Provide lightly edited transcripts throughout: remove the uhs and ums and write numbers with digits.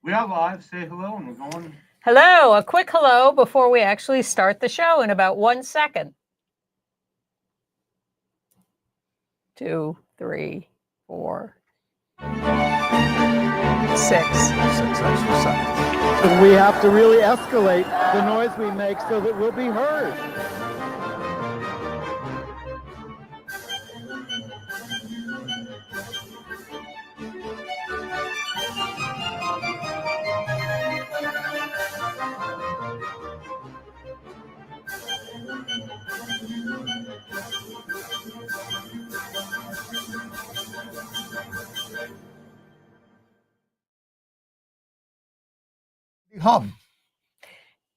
We are live. Say hello, and we're going. Hello, a quick hello before we actually start the show in about 1 second. 2, 3, 4, 6. 6 extra seconds. We have to really escalate the noise we make so that we'll be heard. Hum.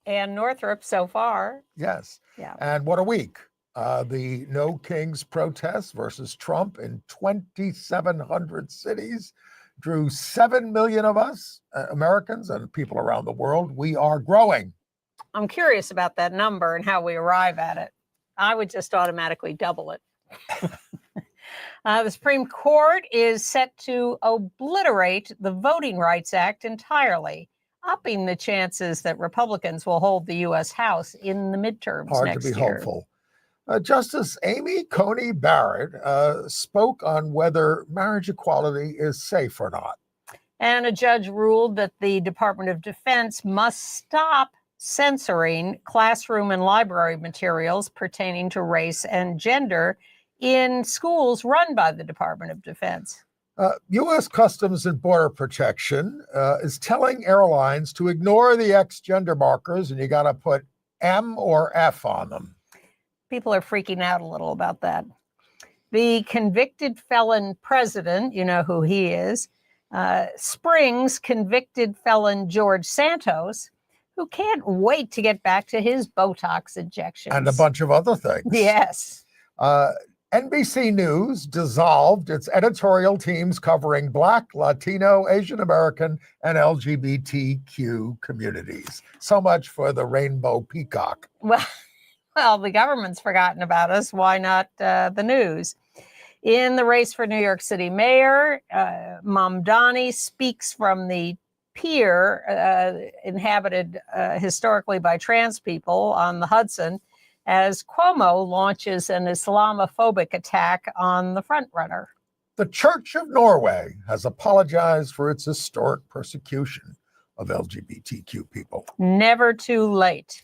And Northrop so far. Yes. Yeah. And what a week. The No Kings protest versus Trump in 2,700 cities drew 7 million of us, Americans and people around the world. We are growing. I'm curious about that number and how we arrive at it. I would just automatically double it. The Supreme Court is set to obliterate the Voting Rights Act entirely, upping the chances that Republicans will hold the U.S. House in the midterms Hard next to be year. hopeful. Justice Amy Coney Barrett spoke on whether marriage equality is safe or not. And a judge ruled that the Department of Defense must stop censoring classroom and library materials pertaining to race and gender in schools run by the Department of Defense. U.S. Customs and Border Protection is telling airlines to ignore the X gender markers, and you got to put M or F on them. People are freaking out a little about that. The convicted felon president, you know who he is, springs convicted felon George Santos, who can't wait to get back to his Botox injections. And a bunch of other things. Yes. NBC News dissolved its editorial teams covering Black, Latino, Asian American, and LGBTQ communities. So much for the rainbow peacock. Well, the government's forgotten about us. Why not the news? In the race for New York City mayor, Mamdani speaks from the pier inhabited historically by trans people on the Hudson, as Cuomo launches an Islamophobic attack on the frontrunner. The Church of Norway has apologized for its historic persecution of LGBTQ people. Never too late.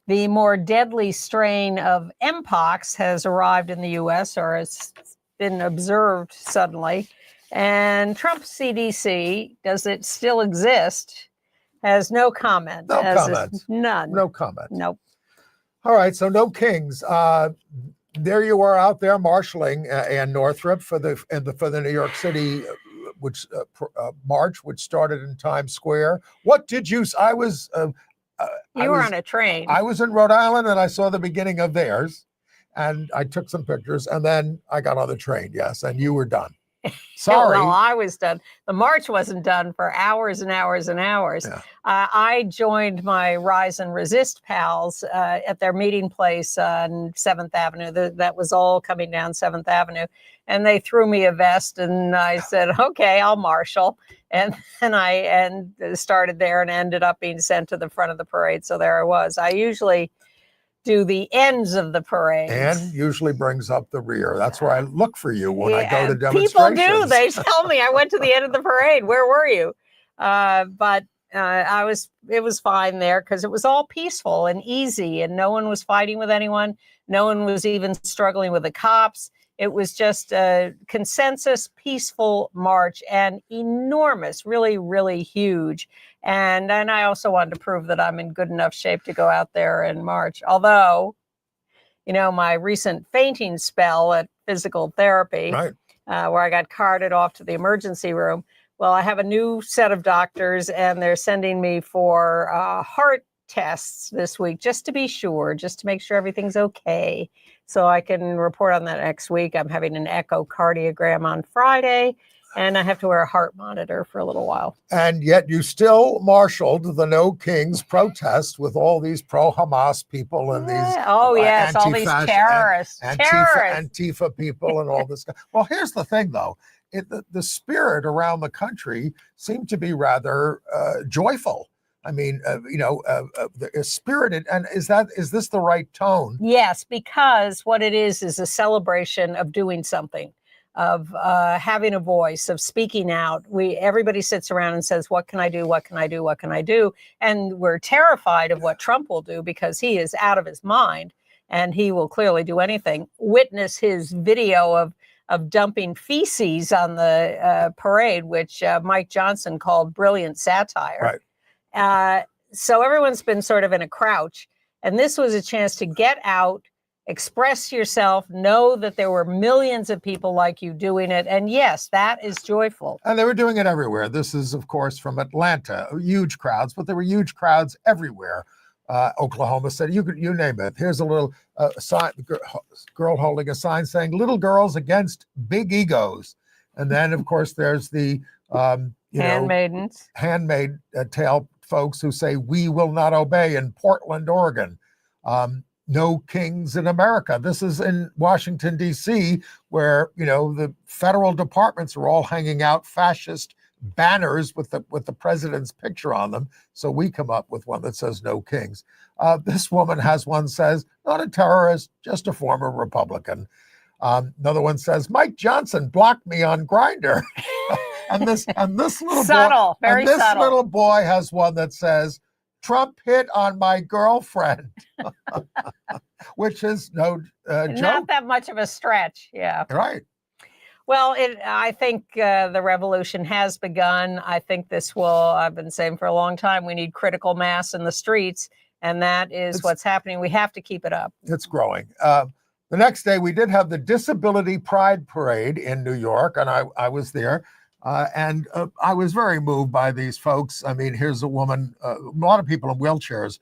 The more deadly strain of Mpox has arrived in the U.S. or has been observed suddenly. And Trump's CDC, does it still exist, has no comment. No comment. None. No comment. Nope. All right, so no kings. There you are out there marshaling Ann Northrop for the New York City march, which started in Times Square. What did you? I was. You were on a train. I was in Rhode Island, and I saw the beginning of theirs, and I took some pictures, and then I got on the train. Yes, and you were done. Sorry. Well, I was done. The march wasn't done for hours and hours and hours. Yeah. I joined my Rise and Resist pals at their meeting place on 7th Avenue. That was all coming down 7th Avenue. And they threw me a vest, and I said, okay, I'll marshal. And then I started there and ended up being sent to the front of the parade. So there I was. I usually do the ends of the parade. And usually brings up the rear. That's where I look for you when I go to demonstrations. People do. They tell me I went to the end of the parade. Where were you? But it was fine there because it was all peaceful and easy, and no one was fighting with anyone. No one was even struggling with the cops. It was just a consensus, peaceful march, and enormous, really, really huge. And I also wanted to prove that I'm in good enough shape to go out there and march. Although, my recent fainting spell at physical therapy, right, where I got carted off to the emergency room. Well, I have a new set of doctors, and they're sending me for heart tests this week, just to be sure, just to make sure everything's okay. So I can report on that next week. I'm having an echocardiogram on Friday, and I have to wear a heart monitor for a little while. And yet you still marshaled the No Kings protest with all these pro-Hamas people and these all these terrorists. Antifa people and all this. Well, here's the thing, though. the spirit around the country seemed to be rather joyful. I mean, spirited. And is this the right tone? Yes, because what it is a celebration of doing something, of having a voice, of speaking out. Everybody sits around and says, what can I do? What can I do? What can I do? And we're terrified of what Trump will do because he is out of his mind and he will clearly do anything. Witness his video of dumping feces on the parade, which Mike Johnson called brilliant satire. Right. So everyone's been sort of in a crouch, and this was a chance to get out, express yourself, know that there were millions of people like you doing it. And yes, that is joyful. And they were doing it everywhere. This is, of course, from Atlanta, huge crowds, but there were huge crowds everywhere. Oklahoma City, you name it. Here's a little sign, girl holding a sign saying "Little girls against big egos," and then, of course, there's the handmaidens, handmaid tale folks who say "We will not obey" in Portland, Oregon. No kings in America. This is in Washington, D.C., where the federal departments are all hanging out fascist banners with the president's picture on them. So we come up with one that says "No kings." This woman has one says "Not a terrorist, just a former Republican." Another one says "Mike Johnson blocked me on Grindr." and this little subtle, boy, very and this subtle. little boy has one that says "Trump hit on my girlfriend," which is no joke. Not that much of a stretch. Yeah. Right. Well, I think the revolution has begun. I think this will, I've been saying for a long time, we need critical mass in the streets, and that is what's happening. We have to keep it up. It's growing. The next day, we did have the Disability Pride Parade in New York, and I was there. And I was very moved by these folks. I mean, here's a woman, a lot of people in wheelchairs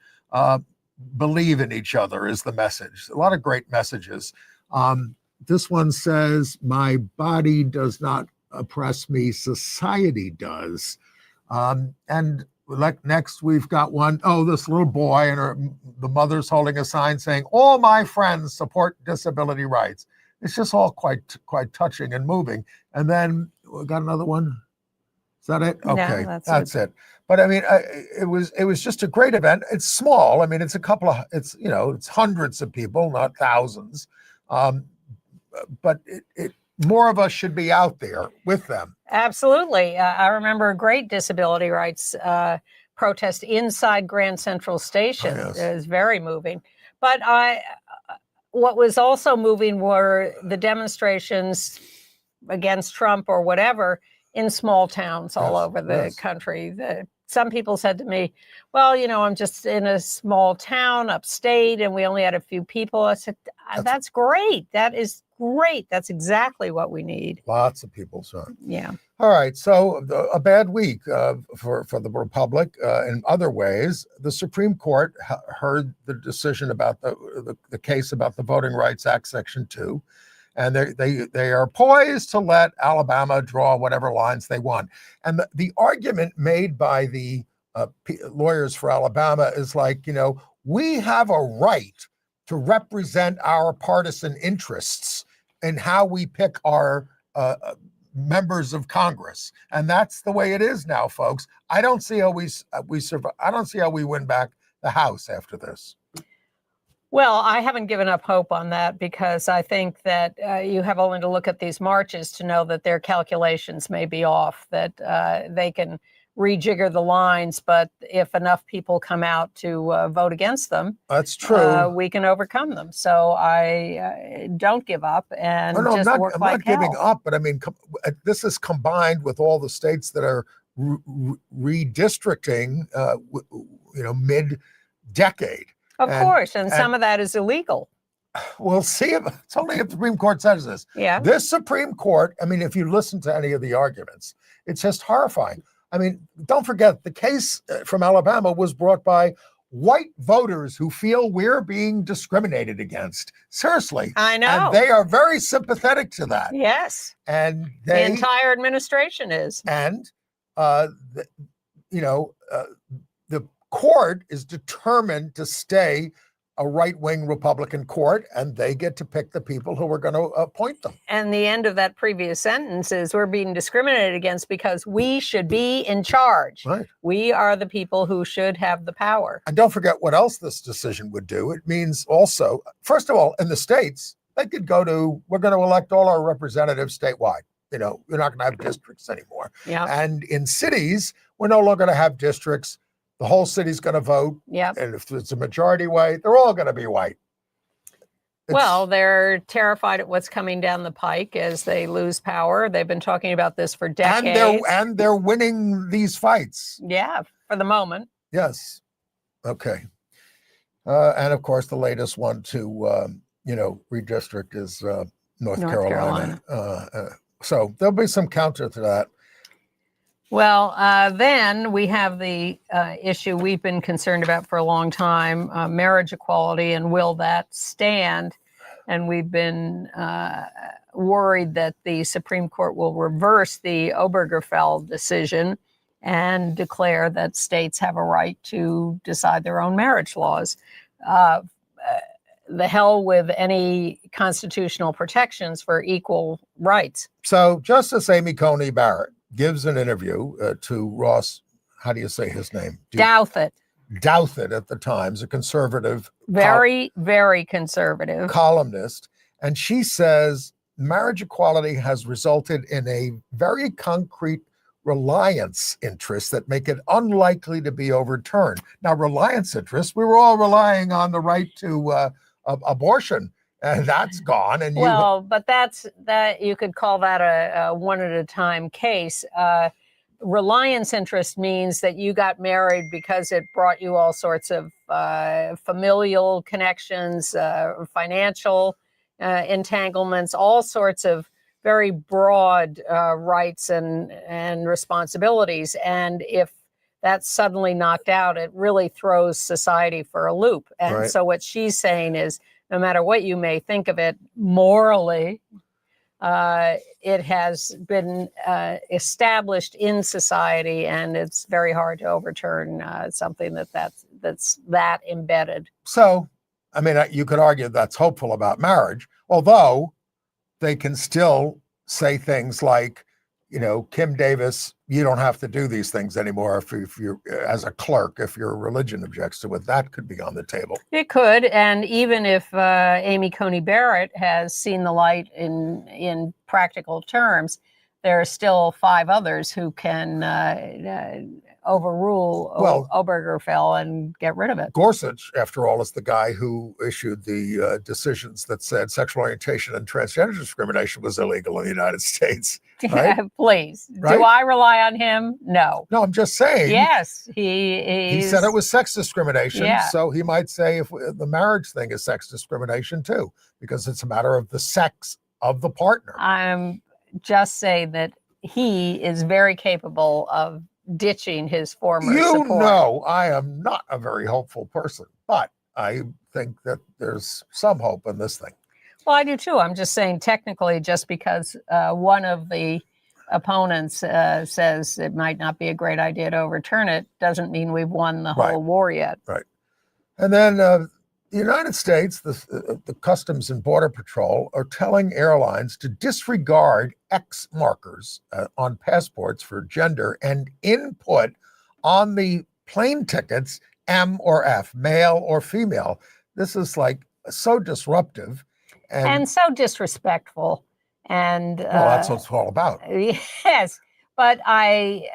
believe in each other is the message. A lot of great messages. This one says, "My body does not oppress me, society does." And next we've got one, this little boy and the mother's holding a sign saying, "All my friends support disability rights." It's just all quite touching and moving. And then we got another one. Is that it? Okay, no, that's it. But I mean, it was just a great event. It's small. I mean, it's it's hundreds of people, not thousands. But it more of us should be out there with them. Absolutely. I remember a great disability rights protest inside Grand Central Station. Oh, yes. It was very moving. But what was also moving were the demonstrations against Trump or whatever in small towns all over the country. Some people said to me, "Well, I'm just in a small town upstate and we only had a few people." I said, that's great. That is great. That's exactly what we need. Lots of people, so. Yeah. All right. So a bad week for the Republic in other ways. The Supreme Court heard the decision about the case about the Voting Rights Act, Section 2. And they are poised to let Alabama draw whatever lines they want. And the argument made by the lawyers for Alabama is like, we have a right to represent our partisan interests in how we pick our members of Congress. And that's the way it is now, folks. I don't see how we survive. I don't see how we win back the House after this. Well, I haven't given up hope on that because I think that you have only to look at these marches to know that their calculations may be off, that they can rejigger the lines, but if enough people come out to vote against them, that's true. We can overcome them. So I don't give up and I'm work like hell. I'm not giving up, but I mean, this is combined with all the states that are redistricting, mid-decade. Of course, and some of that is illegal. We'll see. It's only if the Supreme Court says this. Yeah. This Supreme Court, I mean, if you listen to any of the arguments, it's just horrifying. I mean, don't forget, the case from Alabama was brought by white voters who feel we're being discriminated against. Seriously. I know. And they are very sympathetic to that. Yes. And the entire administration is. And, the court is determined to stay a right-wing Republican court, and they get to pick the people who are going to appoint them. And the end of that previous sentence is we're being discriminated against because we should be in charge. Right. We are the people who should have the power. And don't forget what else this decision would do. It means also, first of all, in the states, they could go to, we're going to elect all our representatives statewide. You know, you're not going to have districts anymore. Yeah. And in cities, we're no longer going to have districts. The whole city's going to vote. Yep. And if it's a majority white, they're all going to be white. Well, they're terrified at what's coming down the pike as they lose power. They've been talking about this for decades. And they're winning these fights. Yeah, for the moment. Yes. Okay. And of course, the latest one to, redistrict is North Carolina. So there'll be some counter to that. Well, then we have the issue we've been concerned about for a long time, marriage equality, and will that stand? And we've been worried that the Supreme Court will reverse the Obergefell decision and declare that states have a right to decide their own marriage laws. The hell with any constitutional protections for equal rights. So Justice Amy Coney Barrett gives an interview to Ross, how do you say his name? Douthit. Douthit at the Times, a conservative. Very conservative. Columnist. And she says marriage equality has resulted in a very concrete reliance interests that make it unlikely to be overturned. Now, reliance interests, we were all relying on the right to abortion. And that's gone. And but that you could call that a one at a time case. Reliance interest means that you got married because it brought you all sorts of familial connections, financial entanglements, all sorts of very broad rights and responsibilities. And if that's suddenly knocked out, it really throws society for a loop. And so what she's saying is, no matter what you may think of it morally, it has been established in society, and it's very hard to overturn something that's that embedded. So, I mean, you could argue that's hopeful about marriage, although they can still say things like, Kim Davis, you don't have to do these things anymore if you're as a clerk, if your religion objects to it. That could be on the table. It could. And even if Amy Coney Barrett has seen the light in practical terms, there are still 5 others who can overrule Obergefell and get rid of it. Gorsuch, after all, is the guy who issued the decisions that said sexual orientation and transgender discrimination was illegal in the United States. Right? Please. Right? Do I rely on him? No. No, I'm just saying. Yes. He said it was sex discrimination. Yeah. So he might say if the marriage thing is sex discrimination too, because it's a matter of the sex of the partner. I'm just saying that he is very capable of ditching his former support. I am not a very hopeful person, but I think that there's some hope in this thing. Well, I do too. I'm just saying technically, just because one of the opponents says it might not be a great idea to overturn it, doesn't mean we've won the whole war yet. Right. And then the United States, the Customs and Border Patrol are telling airlines to disregard X markers on passports for gender and input on the plane tickets M or F, male or female. This is like so disruptive. And so disrespectful. And well, that's what it's all about. Yes. But I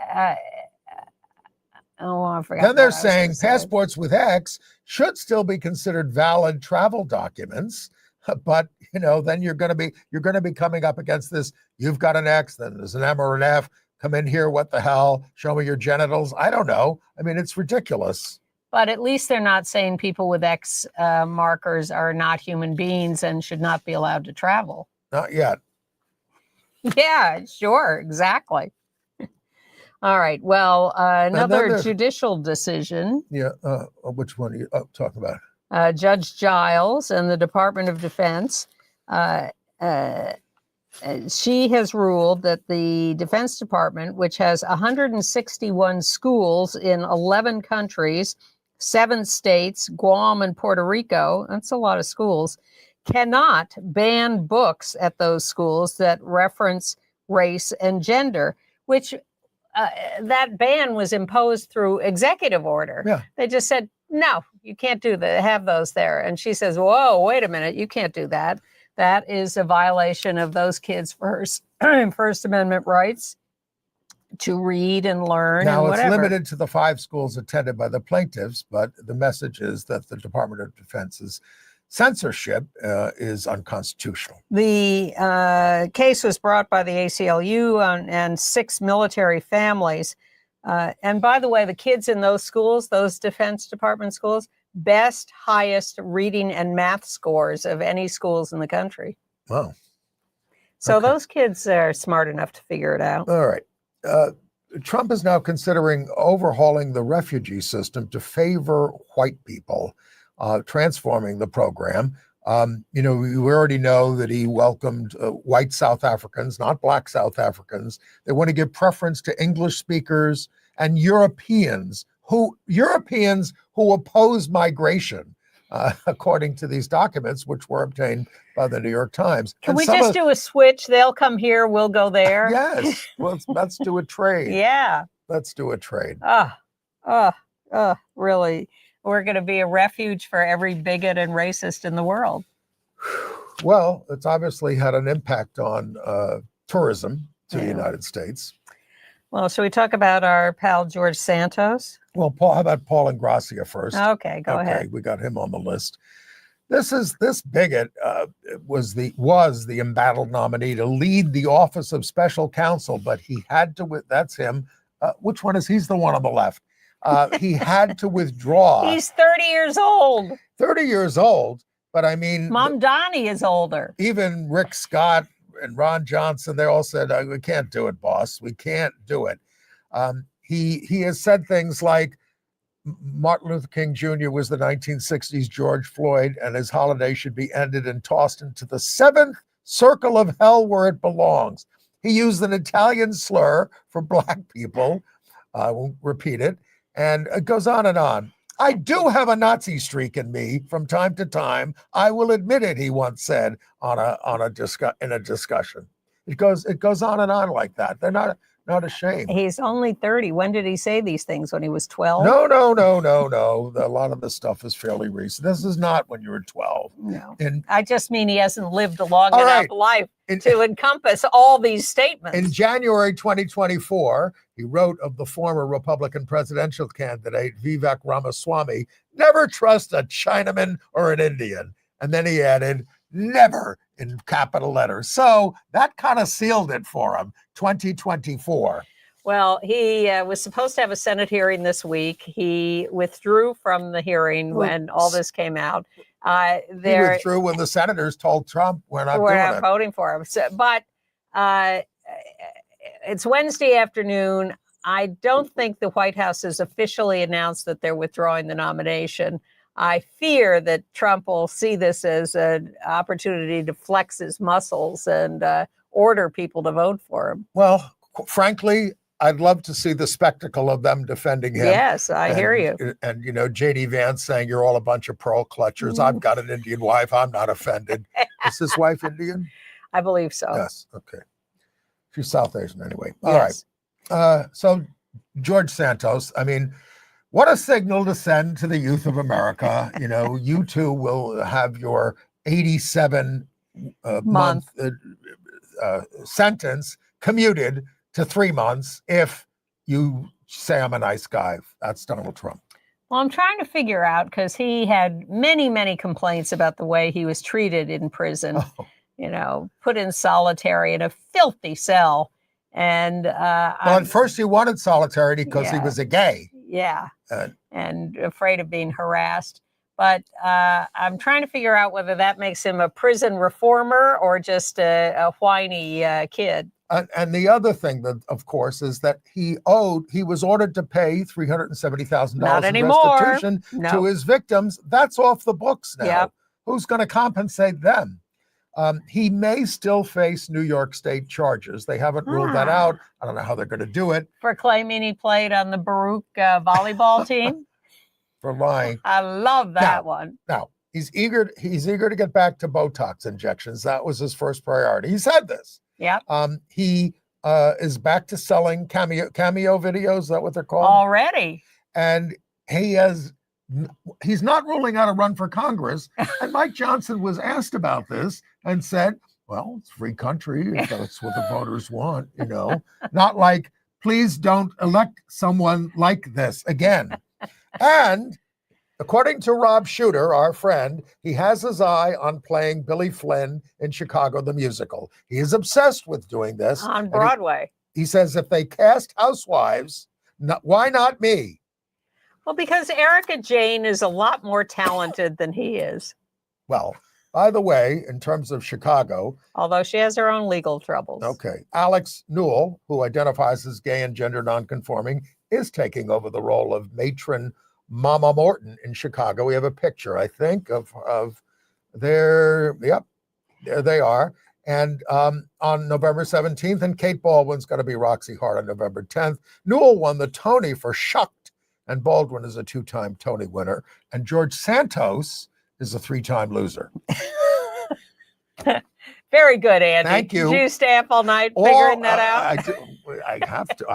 forgot. Then they're saying passports with X should still be considered valid travel documents, but then you're going to be coming up against this. You've got an X, then there's an M or an F. Come in here, what the hell? Show me your genitals. I don't know. I mean, it's ridiculous. But at least they're not saying people with X markers are not human beings and should not be allowed to travel. Not yet. Yeah, sure, exactly. All right. Well, another judicial decision. Yeah. Which one are you talking about? Judge Giles and the Department of Defense. She has ruled that the Defense Department, which has 161 schools in 11 countries, 7 states, Guam and Puerto Rico, that's a lot of schools, cannot ban books at those schools that reference race and gender, which that ban was imposed through executive order. Yeah. They just said, no, you can't have those there. And she says, whoa, wait a minute, you can't do that. That is a violation of those kids' First Amendment rights to read and learn. Now, and it's whatever. limited to the 5 schools attended by the plaintiffs, but the message is that the Department of Defense's censorship is unconstitutional. The case was brought by the ACLU and 6 military families. And by the way, the kids in those schools, those Defense Department schools, best, highest reading and math scores of any schools in the country. Wow. So Okay. those kids are smart enough to figure it out. All right. Trump is now considering overhauling the refugee system to favor white people, transforming the program. We already know that he welcomed white South Africans, not black South Africans. They want to give preference to English speakers and Europeans who oppose migration, according to these documents, which were obtained by the New York Times. Can we just do a switch? They'll come here, we'll go there. Yes. Well, let's do a trade. Yeah. Let's do a trade. Really? We're going to be a refuge for every bigot and racist in the world. Well, it's obviously had an impact on tourism to the United States. Well, should we talk about our pal George Santos? Well, Paul, how about Paul Ingrassia first? Okay, go ahead. We got him on the list. This bigot was the embattled nominee to lead the Office of Special Counsel, but he had to. That's him. Which one is? He's the one on the left. He had to withdraw. He's 30 years old. 30 years old, but I mean, Mom Donnie is older. Even Rick Scott and Ron Johnson, they all said, we can't do it, boss. We can't do it. He has said things like Martin Luther King Jr. was the 1960s George Floyd, and his holiday should be ended and tossed into the 7th circle of hell where it belongs. He used an Italian slur for black people. I won't repeat it. And it goes on and on. I do have a Nazi streak in me from time to time. I will admit it, he once said in a discussion. It goes on and on like that. They're not ashamed. He's only 30. When did he say these things? When he was 12? No. A lot of this stuff is fairly recent. This is not when you were 12. No. And I just mean he hasn't lived a long All enough right. life to encompass all these statements. in January 2024, he wrote of the former Republican presidential candidate, Vivek Ramaswamy, never trust a Chinaman or an Indian. And then he added, never, in capital letters. So that kind of sealed it for him, 2024. Well, he was supposed to have a Senate hearing this week. He withdrew from the hearing when all this came out. He withdrew when the senators told Trump, we're not voting for him. So, but it's Wednesday afternoon. I don't think the White House has officially announced that they're withdrawing the nomination. I fear that Trump will see this as an opportunity to flex his muscles and order people to vote for him. Well, frankly, I'd love to see the spectacle of them defending him. Yes, I hear you. And, J.D. Vance saying, you're all a bunch of pearl clutchers. I've got an Indian wife. I'm not offended. Is his wife Indian? I believe so. Yes. Okay. She's South Asian anyway. All Yes. right. So George Santos, I mean, what a signal to send to the youth of America. You too will have your 87 month sentence commuted to 3 months if you say I'm a nice guy. That's Donald Trump. Well, I'm trying to figure out, because he had many, many complaints about the way he was treated in prison, put in solitary in a filthy cell. And at first he wanted solitary because he was a gay. Yeah. And afraid of being harassed. But I'm trying to figure out whether that makes him a prison reformer or just a whiny kid. And the other thing that, of course, is that he was ordered to pay $370,000 in restitution to his victims. That's off the books now. Yep. Who's going to compensate them? He may still face New York State charges. They haven't ruled that out. I don't know how they're going to do it. For claiming he played on the Baruch volleyball team? for lying. I love that Now- one. Now, he's eager to get back to Botox injections. That was his first priority. He said this. Yep. He is back to selling cameo videos. Is that what they're called? Already. And he's not ruling out a run for Congress. And Mike Johnson was asked about this and said, well, it's a free country if that's what the voters want, not like, please don't elect someone like this again. And according to Rob Shooter, our friend, he has his eye on playing Billy Flynn in Chicago, the musical. He is obsessed with doing this. On Broadway. He says, if they cast housewives, why not me? Well, because Erica Jane is a lot more talented than he is. Well, by the way, in terms of Chicago, Although she has her own legal troubles. okay, Alex Newell, who identifies as gay and gender nonconforming, is taking over the role of matron Mama Morton in Chicago. We have a picture, I think, of their, yep, there they are. And on November 17th, and Kate Baldwin's going to be Roxy Hart on November 10th. Newell won the Tony for Shucked, and Baldwin is a 2-time Tony winner. And George Santos is a 3-time loser. Very good, Andy. Thank you. Did you stay up all night figuring that out? I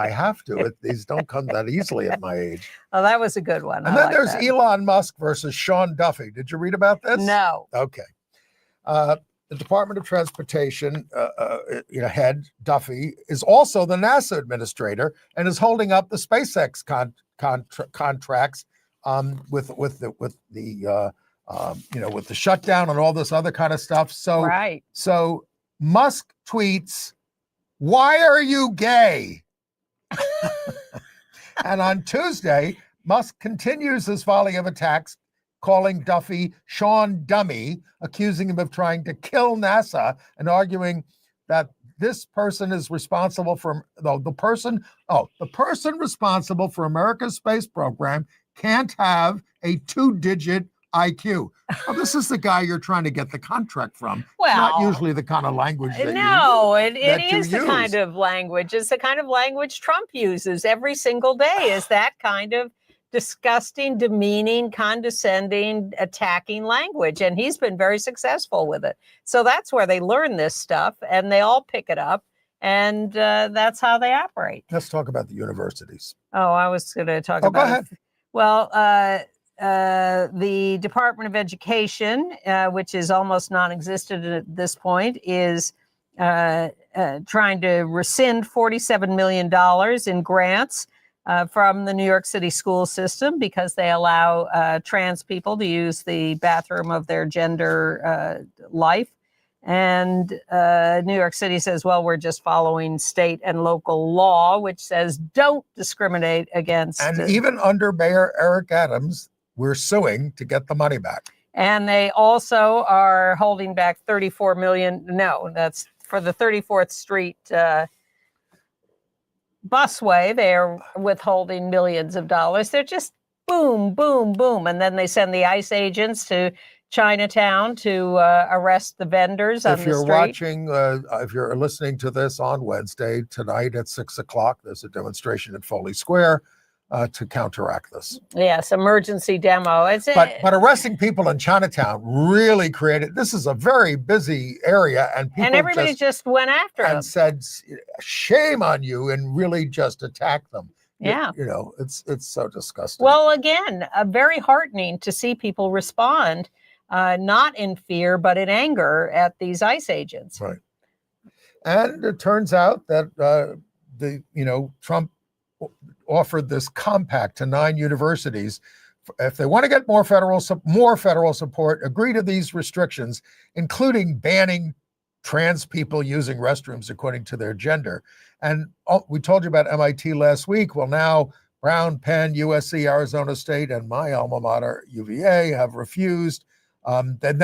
have to. These don't come that easily at my age. Oh, that was a good one. And I then like there's that. Elon Musk versus Sean Duffy. Did you read about this? No. Okay. The Department of Transportation head Duffy is also the NASA administrator and is holding up the SpaceX contracts with the shutdown and all this other kind of stuff. So Right. So Musk tweets, "Why are you gay?" And on Tuesday, Musk continues his volley of attacks, calling Duffy Sean Dummy, accusing him of trying to kill NASA and arguing that this person is responsible for the person responsible for America's space program can't have a 2-digit IQ. Well, this is the guy you're trying to get the contract from. Well, not usually the kind of language that it is the kind of language. It's the kind of language Trump uses every single day. Is that kind of disgusting, demeaning, condescending, attacking language, and he's been very successful with it. So that's where they learn this stuff, and they all pick it up, and that's how they operate. Let's talk about the universities. Oh, I was going to talk about. Go ahead. Well, the Department of Education, which is almost non-existent at this point, is trying to rescind $47 million in grants from the New York City school system because they allow trans people to use the bathroom of their gender life. And New York City says, well, we're just following state and local law, which says don't discriminate against. And even under Mayor Eric Adams, we're suing to get the money back. And they also are holding back $34 million. No, that's for the 34th Street busway. They're withholding millions of dollars. They're just boom, boom, boom. And then they send the ICE agents to Chinatown to arrest the vendors on the street. If you're watching, if you're listening to this on Wednesday, tonight at 6:00, there's a demonstration at Foley Square to counteract this. Yes, emergency demo. But arresting people in Chinatown really created, this is a very busy area, and people everybody just went after them and said, shame on you, and really just attacked them. Yeah. It's so disgusting. Well, again, very heartening to see people respond, not in fear, but in anger at these ICE agents. Right. And it turns out that Trump offered this compact to 9 universities. If they want to get more federal support, agree to these restrictions, including banning trans people using restrooms according to their gender. And we told you about MIT last week. Well, now Brown, Penn, USC, Arizona State, and my alma mater, UVA, have refused. Then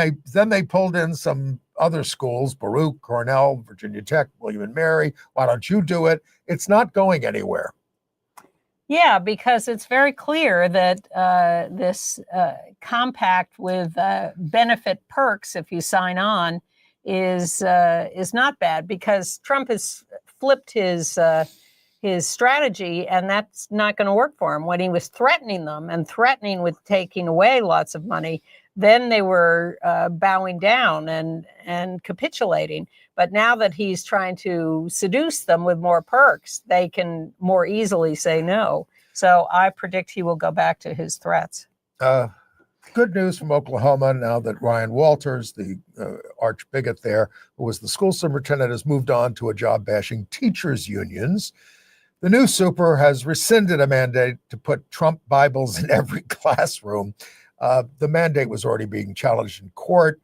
they pulled in some other schools, Baruch, Cornell, Virginia Tech, William and Mary. Why don't you do it? It's not going anywhere. Yeah, because it's very clear that this compact with benefit perks, if you sign on, is not bad, because Trump has flipped his his strategy, and that's not going to work for him. When he was threatening them and threatening with taking away lots of money, then they were bowing down and capitulating. But now that he's trying to seduce them with more perks, they can more easily say no. So I predict he will go back to his threats. Good news from Oklahoma now that Ryan Walters, the arch bigot there, who was the school superintendent, has moved on to a job bashing teachers' unions. The new super has rescinded a mandate to put Trump Bibles in every classroom. The mandate was already being challenged in court.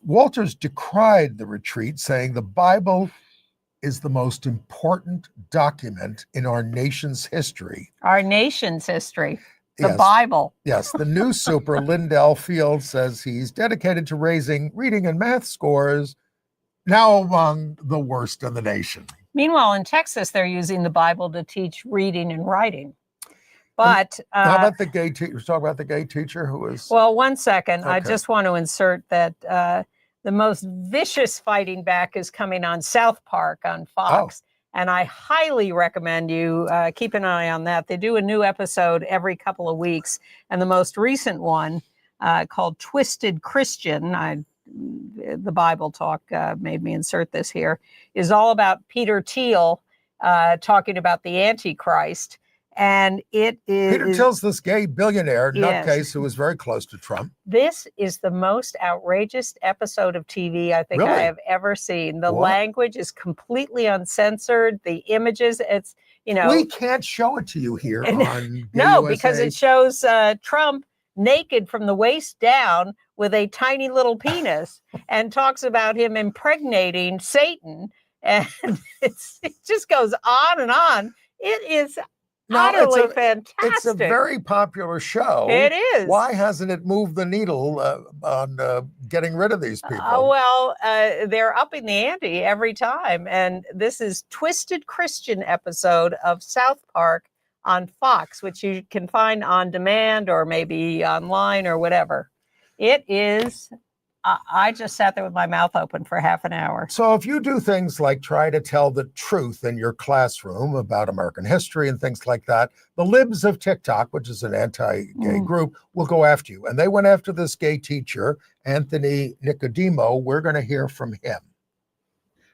Walters decried the retreat, saying the Bible is the most important document in our nation's history. Our nation's history. The Yes. Bible. Yes, the new super, Lindell Field, says he's dedicated to raising reading and math scores, now among the worst in the nation. Meanwhile, in Texas, they're using the Bible to teach reading and writing. But how about the gay teacher? Talk about the gay teacher who was. well, one second. I Okay. just want to insert that the most vicious fighting back is coming on South Park on Fox. And I highly recommend you keep an eye on that. They do a new episode every couple of weeks. And the most recent one called Twisted Christian, the Bible Talk made me insert this here, is all about Peter Thiel talking about the Antichrist. And it is... Peter Thiel's this gay billionaire Yes. nutcase who was very close to Trump. This is the most outrageous episode of TV I think Really? I have ever seen. The What? language is completely uncensored. The images, it's, We can't show it to you here on Gay no, USA. because it shows Trump naked from the waist down with a tiny little penis and talks about him impregnating Satan. And it just goes on and on. It is utterly fantastic. It's a very popular show. It is. Why hasn't it moved the needle on getting rid of these people? They're upping the ante every time. And this is Twisted Christian episode of South Park on Fox, which you can find on demand or maybe online or whatever. It is... I just sat there with my mouth open for half an hour. So if you do things like try to tell the truth in your classroom about American history and things like that, the libs of TikTok, which is an anti-gay group, will go after you. And they went after this gay teacher, Anthony Nicodemo. We're going to hear from him.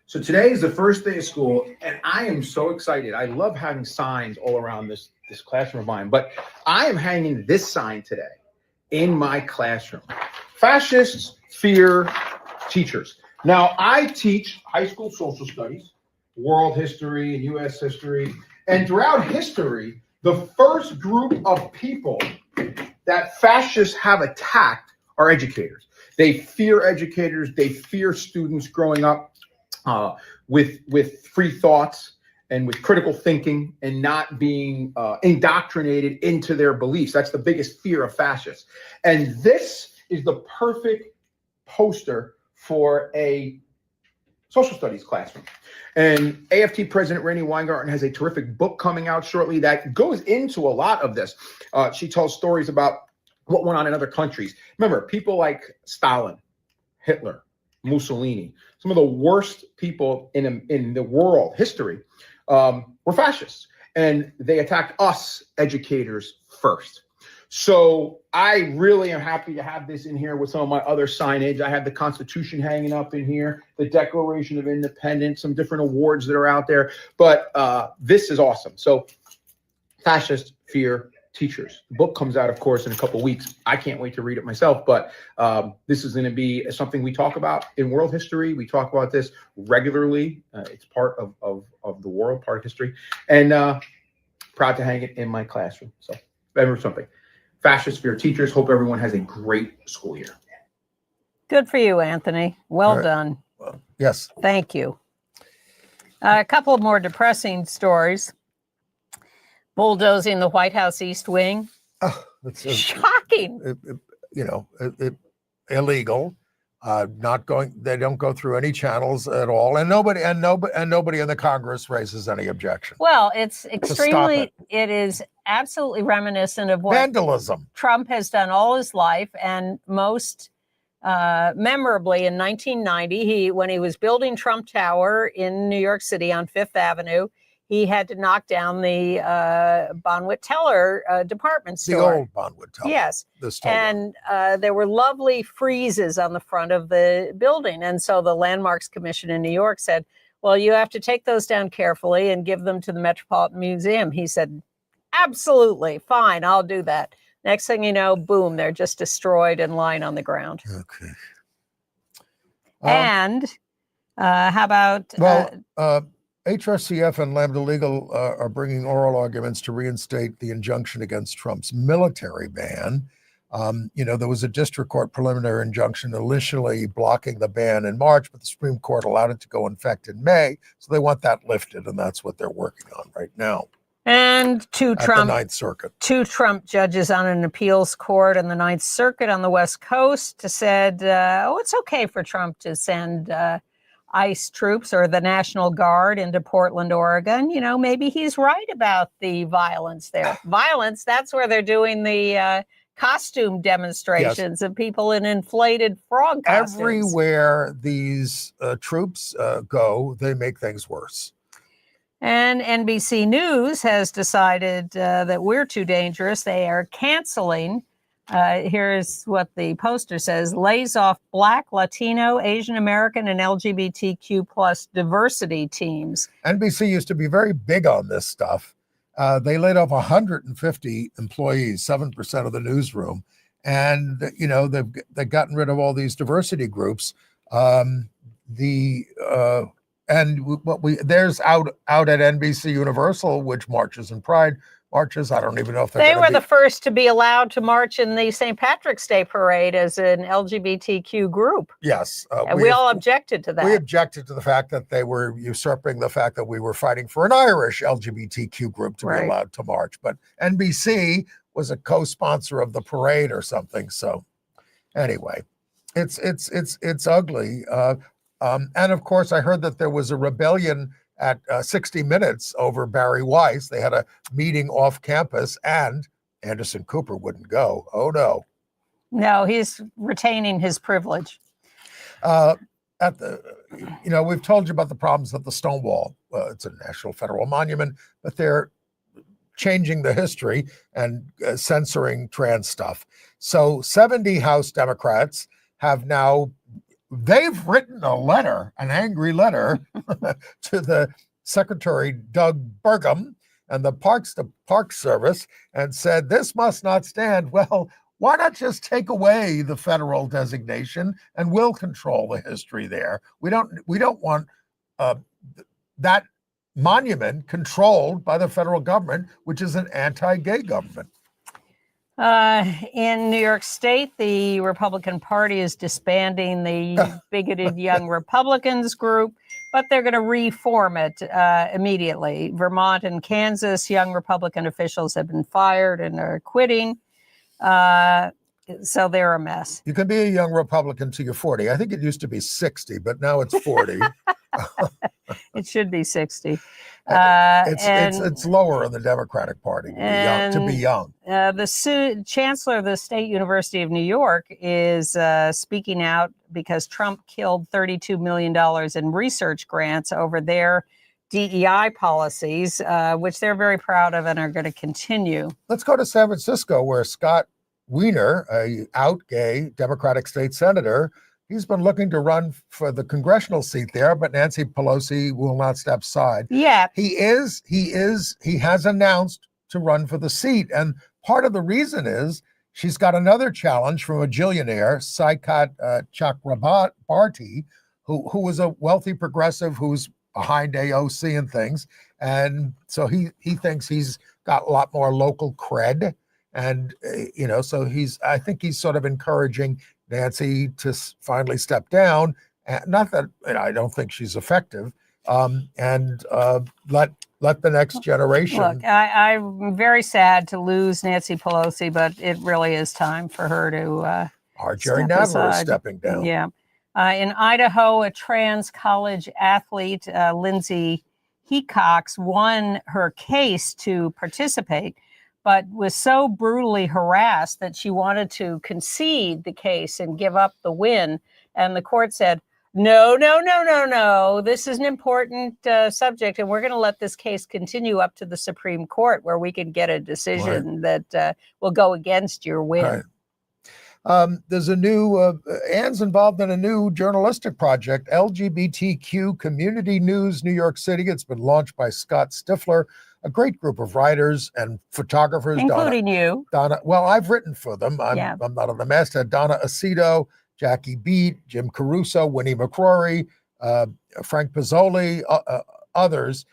So today is the first day of school, and I am so excited. I love having signs all around this classroom of mine, but I am hanging this sign today in my classroom. Fascists fear teachers. Now, I teach high school social studies, world history, and U.S. history. And throughout history, the first group of people that fascists have attacked are educators. They fear educators. They fear students growing up with free thoughts and with critical thinking and not being indoctrinated into their beliefs. That's the biggest fear of fascists. And this is the perfect poster for a social studies classroom. And AFT President Rainey Weingarten has a terrific book coming out shortly that goes into a lot of this. She tells stories about what went on in other countries. Remember, people like Stalin, Hitler, Mussolini, some of the worst people in the world history were fascists. And they attacked us educators first. So I really am happy to have this in here with some of my other signage. I have the Constitution hanging up in here, the Declaration of Independence, some different awards that are out there. But this is awesome. So fascists fear teachers. The book comes out, of course, in a couple of weeks. I can't wait to read it myself. But this is going to be something we talk about in world history. We talk about this regularly. It's part of the world, part of history. And proud to hang it in my classroom. So remember something. Fascists fear teachers. Hope everyone has a great school year. Good for you, Anthony. Well right. done. Well, yes. Thank you. A couple of more depressing stories. Bulldozing the White House East Wing. Oh, it's Shocking. Illegal. Not going. They don't go through any channels at all, and nobody in the Congress raises any objection. Well, it's extremely. it. It is absolutely reminiscent of what Vandalism. Trump has done all his life, and most memorably in 1990, when he was building Trump Tower in New York City on Fifth Avenue, he had to knock down the Bonwit Teller department The store. old Bonwood Teller. Yes. The store. And there were lovely friezes on the front of the building. And so the Landmarks Commission in New York said, well, you have to take those down carefully and give them to the Metropolitan Museum. He said, absolutely, fine, I'll do that. Next thing you know, boom, they're just destroyed and lying on the ground. Okay. And how about... HRCF and Lambda Legal are bringing oral arguments to reinstate the injunction against Trump's military ban. There was a district court preliminary injunction initially blocking the ban in March, but the Supreme Court allowed it to go in effect in May. So they want that lifted, and that's what they're working on right now. And the Ninth Circuit. Two Trump judges on an appeals court in the Ninth Circuit on the West Coast said, it's okay for Trump to send ICE troops or the National Guard into Portland, Oregon. Maybe he's right about the violence there. Violence, that's where they're doing the costume demonstrations of people in inflated frog costumes. Everywhere these troops go, they make things worse. And NBC News has decided that we're too dangerous. They are canceling. Here's what the poster says: lays off Black, Latino, Asian American, and LGBTQ plus diversity teams. NBC used to be very big on this stuff. They laid off 150 employees, 7% of the newsroom. And, they've gotten rid of all these diversity groups. There's out at NBC Universal, which marches and Pride marches. I don't even know if they were the first to be allowed to march in the St. Patrick's Day parade as an LGBTQ group. Yes. And we all objected to that. We objected to the fact that they were usurping the fact that we were fighting for an Irish LGBTQ group to be allowed to march. But NBC was a co-sponsor of the parade or something. So anyway, it's ugly. And of course, I heard that there was a rebellion at 60 Minutes over Barry Weiss. They had a meeting off campus and Anderson Cooper wouldn't go. Oh, no. No, he's retaining his privilege. We've told you about the problems at the Stonewall. It's a national federal monument, but they're changing the history and censoring trans stuff. So 70 House Democrats have now they've written a letter, an angry letter to the Secretary Doug Burgum and the Park Service and said, this must not stand. Well, why not just take away the federal designation and we'll control the history there? We don't want that monument controlled by the federal government, which is an anti-gay government. In New York State, the Republican Party is disbanding the bigoted Young Republicans group, but they're going to reform it immediately. Vermont and Kansas, young Republican officials have been fired and are quitting. So they're a mess. You can be a young Republican till you're 40. I think it used to be 60, but now it's 40. It should be 60. It's lower in the Democratic Party to be young. The chancellor of the State University of New York is speaking out because Trump killed $32 million in research grants over their DEI policies, which they're very proud of and are going to continue. Let's go to San Francisco, where Scott Wiener, a out gay Democratic state senator, he's been looking to run for the congressional seat there, but Nancy Pelosi will not step aside. Yeah. He has announced to run for the seat. And part of the reason is she's got another challenge from a billionaire, Saikat Chakrabarti, who was a wealthy progressive who's behind AOC and things. And so he thinks he's got a lot more local cred. And, so I think he's sort of encouraging Nancy to finally step down. Not that I don't think she's effective, and let the next generation. Look, I'm very sad to lose Nancy Pelosi, but it really is time for her to. Jerry Nadler is stepping down. Yeah, in Idaho, a trans college athlete, Lindsay Hecox, won her case to participate. but was so brutally harassed that she wanted to concede the case and give up the win. And the court said, no, no, no, no, no. This is an important subject, and we're going to let this case continue up to the Supreme Court, where we can get a decision that will go against your win. Right. There's a new, Anne's involved in a new journalistic project, LGBTQ Community News New York City. It's been launched by Scott Stifler, a great group of writers and photographers. Including you. Donna, well, I've written for them. I'm not on the masthead. Donna Aceto, Jackie Beat, Jim Caruso, Winnie McCrory, Frank Pizzoli, others.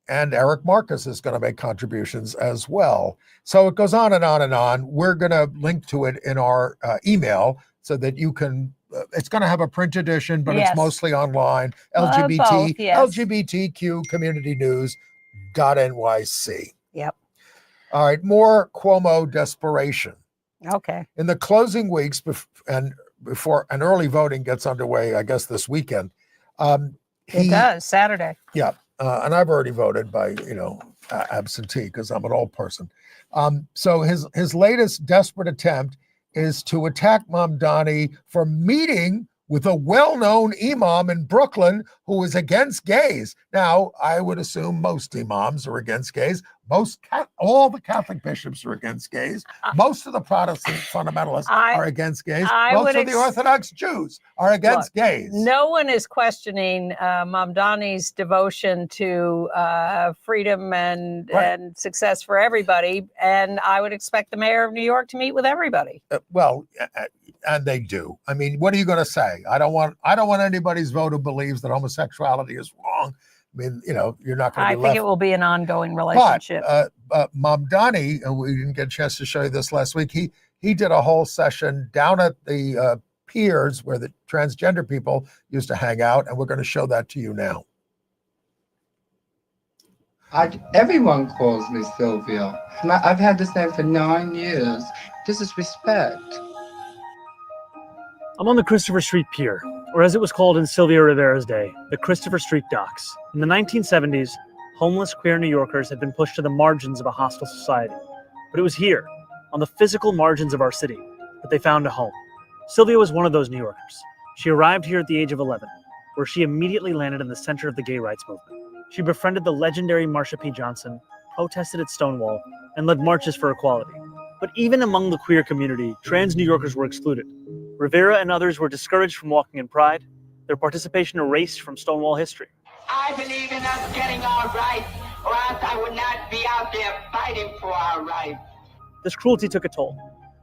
And Eric Marcus is going to make contributions as well. So it goes on and on and on. We're going to link to it in our email so that you can, it's going to have a print edition, but it's mostly online. Both, yes. LGBTQ Community News.nyc. Yep. All right, more Cuomo desperation. Okay. In the closing weeks before an early voting gets underway, I guess this weekend. It does, Saturday. Yeah. And I've already voted by, absentee because I'm an old person. So his latest desperate attempt is to attack Mamdani for meeting with a well-known imam in Brooklyn who is against gays. Now, I would assume most imams are against gays. All the Catholic bishops are against gays. Most of the Protestant fundamentalists are against gays. Most of the Orthodox Jews are against gays. No one is questioning Mamdani's devotion to freedom and success for everybody. And I would expect the mayor of New York to meet with everybody. And they do. I mean, what are you going to say? I don't want anybody's vote who believes that homosexuality is wrong. I mean, you're not going to be I think it will be an ongoing relationship. But Mamdani, we didn't get a chance to show you this last week. He did a whole session down at the piers where the transgender people used to hang out, and we're going to show that to you now. Everyone calls me Sylvia. I've had this name for 9 years. This is respect. I'm on the Christopher Street Pier, or as it was called in Sylvia Rivera's day, the Christopher Street Docks. In the 1970s, homeless queer New Yorkers had been pushed to the margins of a hostile society. But it was here, on the physical margins of our city, that they found a home. Sylvia was one of those New Yorkers. She arrived here at the age of 11, where she immediately landed in the center of the gay rights movement. She befriended the legendary Marsha P. Johnson, protested at Stonewall, and led marches for equality. But even among the queer community, trans New Yorkers were excluded. Rivera and others were discouraged from walking in pride, their participation erased from Stonewall history. I believe in us getting our rights, or else I would not be out there fighting for our rights. This cruelty took a toll.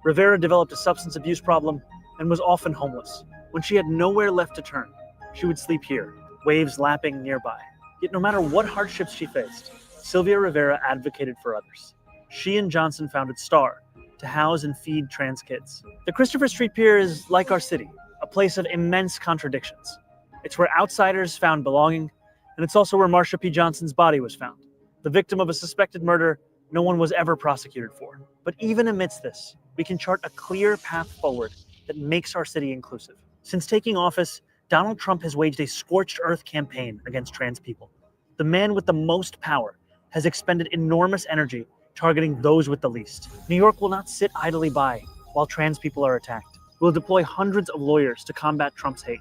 Rivera developed a substance abuse problem and was often homeless. When she had nowhere left to turn, she would sleep here, waves lapping nearby. Yet no matter what hardships she faced, Sylvia Rivera advocated for others. She and Johnson founded STAR to house and feed trans kids. The Christopher Street Pier is like our city, a place of immense contradictions. It's where outsiders found belonging, and it's also where Marsha P. Johnson's body was found, the victim of a suspected murder no one was ever prosecuted for. But even amidst this, we can chart a clear path forward that makes our city inclusive. Since taking office, Donald Trump has waged a scorched earth campaign against trans people. The man with the most power has expended enormous energy targeting those with the least. New York will not sit idly by while trans people are attacked. We'll deploy hundreds of lawyers to combat Trump's hate,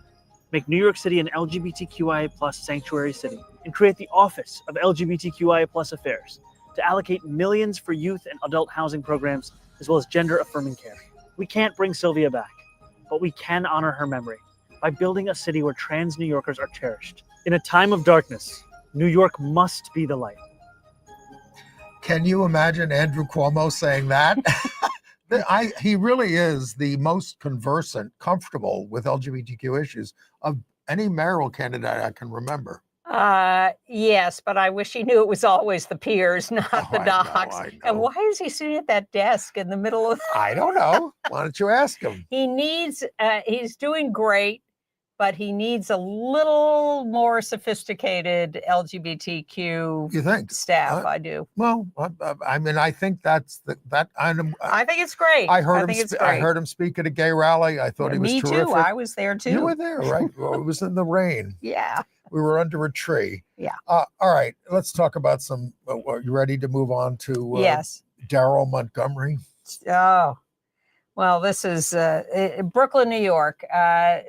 make New York City an LGBTQIA+ sanctuary city, and create the Office of LGBTQIA+ Affairs to allocate millions for youth and adult housing programs, as well as gender-affirming care. We can't bring Sylvia back, but we can honor her memory by building a city where trans New Yorkers are cherished. In a time of darkness, New York must be the light. Can you imagine Andrew Cuomo saying that? He really is the most conversant, comfortable with LGBTQ issues of any mayoral candidate I can remember. Yes, but I wish he knew it was always the piers, not the docks. I know. And why is he sitting at that desk in the middle of? I don't know. Why don't you ask him? He needs. He's doing great, but he needs a little more sophisticated LGBTQ You think? staff. I do. Well, I mean, I think that's that. I think it's great. I heard think him. it's I great. heard him speak at a gay rally. I thought he was Me terrific. too. I was there too. You were there, right? Well, it was in the rain. Yeah. We were under a tree. Yeah. All right. Let's talk about some. Are you ready to move on to Yes. Daryl Montgomery? Oh, well, this is Brooklyn, New York.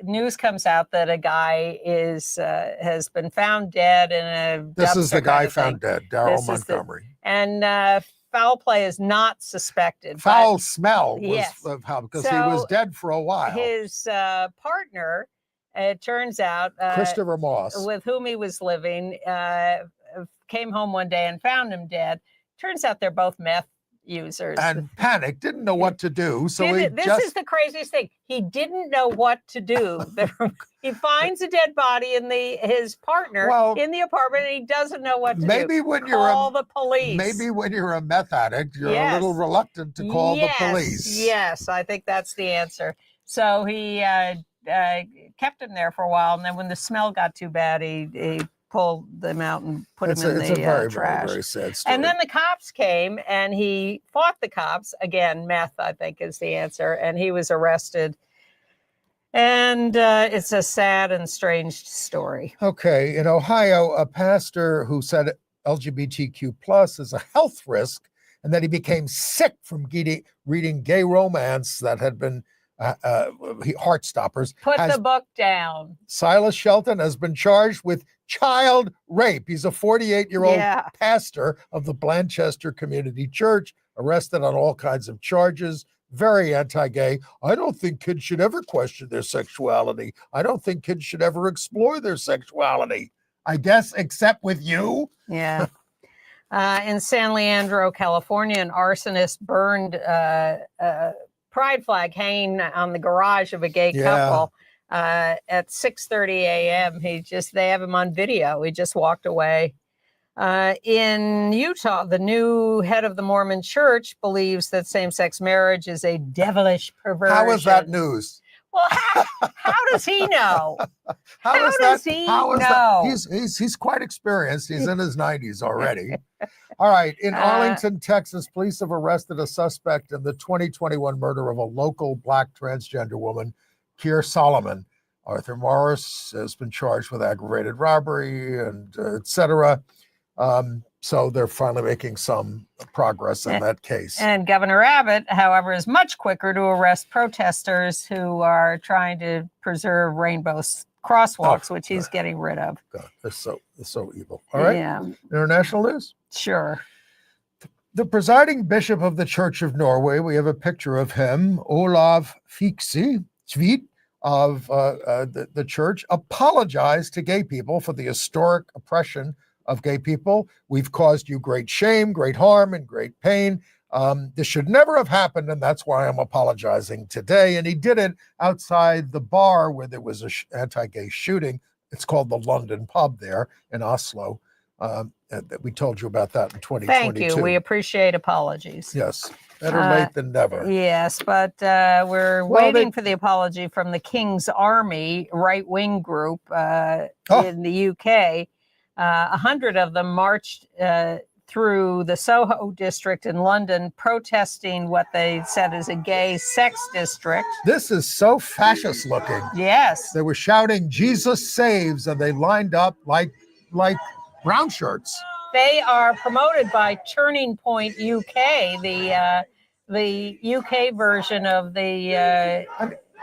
News comes out that a guy has been found dead in a. This is the dumpster guy kind of found thing. dead, Daryl This is the- Montgomery. And foul play is not suspected. Foul smell was yes. of how, because he was So dead for a while. His partner, it turns out, Christopher Moss. with whom he was living, came home one day and found him dead. Turns out they're both meth users. And panicked, didn't know what to do. So This is the craziest thing. He didn't know what to do. He finds a dead body in his partner in the apartment, and he doesn't know what to do. Maybe when call the police. Maybe when you're a meth addict, you're a little reluctant to call the police. Yes, I think that's the answer. So he kept him there for a while, and then when the smell got too bad, he pulled them out and put him in the very, trash. very sad story. And then the cops came, and he fought the cops. Again, meth, I think, is the answer. And he was arrested. And it's a sad and strange story. Okay, in Ohio, a pastor who said LGBTQ plus is a health risk, and that he became sick from reading gay romance that had been heart stoppers. Put the book down. Silas Shelton has been charged with child rape. He's a 48-year-old pastor of the Blanchester Community Church, arrested on all kinds of charges. Very anti-gay. I don't think kids should ever question their sexuality. I don't think kids should ever explore their sexuality. I guess, except with you. Yeah. In San Leandro, California, an arsonist burned a pride flag hanging on the garage of a gay couple at 6:30 a.m. They have him on video. He just walked away. In Utah, the new head of the Mormon Church believes that same-sex marriage is a devilish perversion. How is that news? Well, how does he know? How does he know? He's quite experienced. He's in his 90s already. All right. In Arlington, Texas, police have arrested a suspect in the 2021 murder of a local Black transgender woman, Keir Solomon. Arthur Morris has been charged with aggravated robbery and et cetera. So they're finally making some progress in that case. And Governor Abbott, however, is much quicker to arrest protesters who are trying to preserve rainbow crosswalks, which he's getting rid of. God, they're so evil. All right. Yeah. International news? Sure. The presiding bishop of the Church of Norway, we have a picture of him, Olav Tveit of the church, apologized to gay people for the historic oppression of gay people. We've caused you great shame, great harm, and great pain. This should never have happened, and that's why I'm apologizing today. And he did it outside the bar where there was an anti-gay shooting. It's called the London Pub there in Oslo. We told you about that in 2022. Thank you. We appreciate apologies. Yes. Better late than never. Yes, but we're waiting for the apology from the King's Army right-wing group in the UK. 100 of them marched through the Soho district in London, protesting what they said is a gay sex district. This is so fascist looking. Yes. They were shouting, "Jesus saves," and they lined up like brown shirts. They are promoted by Turning Point UK, the UK version of the.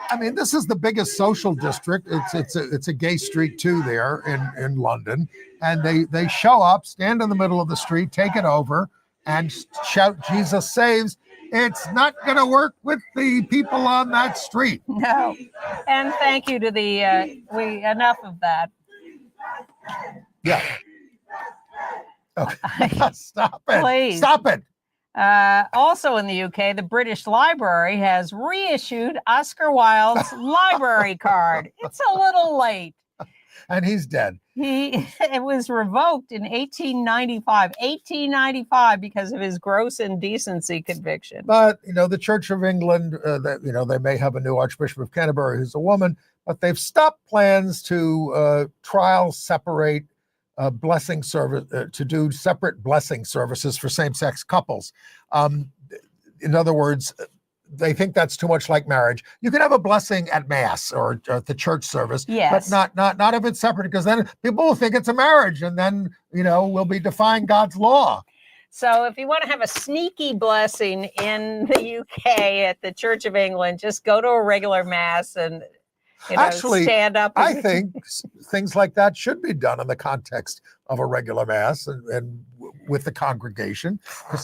I mean, this is the biggest social district. It's a gay street too there in London, and they show up, stand in the middle of the street, take it over, and shout "Jesus saves." It's not going to work with the people on that street. No, and thank you to the enough of that. Yeah. Okay. Stop it. Please. Stop it. Also in the UK, the British Library has reissued Oscar Wilde's library card. It's a little late. And he's dead. It was revoked in 1895 because of his gross indecency conviction. But, the Church of England, they may have a new Archbishop of Canterbury who's a woman, but they've stopped plans to separate blessing service, to do separate blessing services for same-sex couples. In other words, they think that's too much like marriage. You can have a blessing at mass or at the church service, yes, but not if it's separate, because then people will think it's a marriage, and then we'll be defying God's law. So if you want to have a sneaky blessing in the UK at the Church of England, just go to a regular mass and Actually, stand up. I think things like that should be done in the context of a regular mass and with the congregation.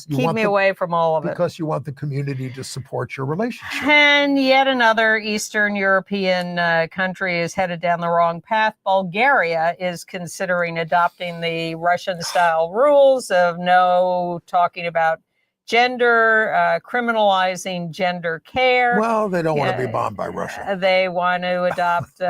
Keep me away from all of it. Because you want the community to support your relationship. And yet another Eastern European country is headed down the wrong path. Bulgaria is considering adopting the Russian-style rules of no talking about gender, criminalizing gender care. Well, they don't want to be bombed by Russia. They want to adopt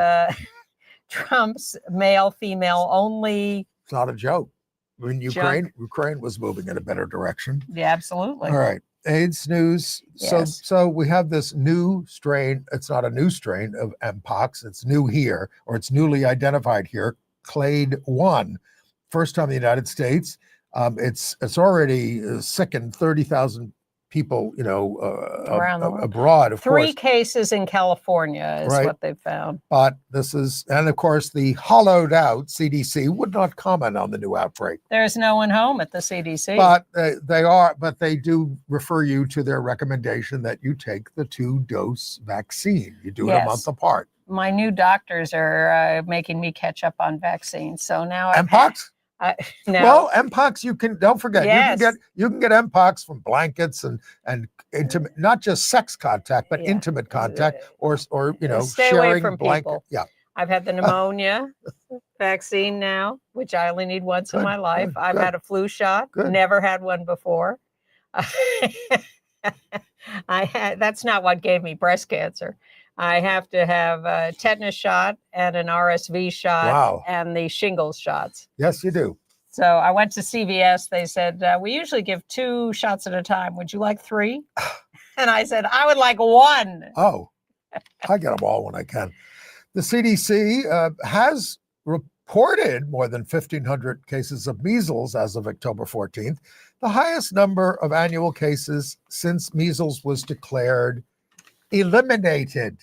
Trump's male-female only. It's not a joke. When Ukraine was moving in a better direction. Yeah, absolutely. All right. AIDS news. Yes. So we have this new strain. It's not a new strain of Mpox. It's new here, or it's newly identified here, Clade 1. First time in the United States. It's already sickened 30,000 people, abroad, of course. 3 cases in California is what they've found. But this is, and of course, the hollowed out CDC would not comment on the new outbreak. There's no one home at the CDC. But they do refer you to their recommendation that you take the 2-dose vaccine. You do it a month apart. My new doctors are making me catch up on vaccines. So now Mpox? No. Well, Mpox, don't forget, Yes. you can get Mpox from blankets and intimate, not just sex contact, but intimate contact or stay sharing away from blanket. people. Yeah. I've had the pneumonia vaccine now, which I only need once in my life. I've had a flu shot, never had one before. That's not what gave me breast cancer. I have to have a tetanus shot and an RSV shot and the shingles shots. Yes, you do. So I went to CVS. They said, we usually give 2 shots at a time. Would you like 3? And I said, I would like 1. Oh, I get them all when I can. The CDC has reported more than 1,500 cases of measles as of October 14th, the highest number of annual cases since measles was declared eliminated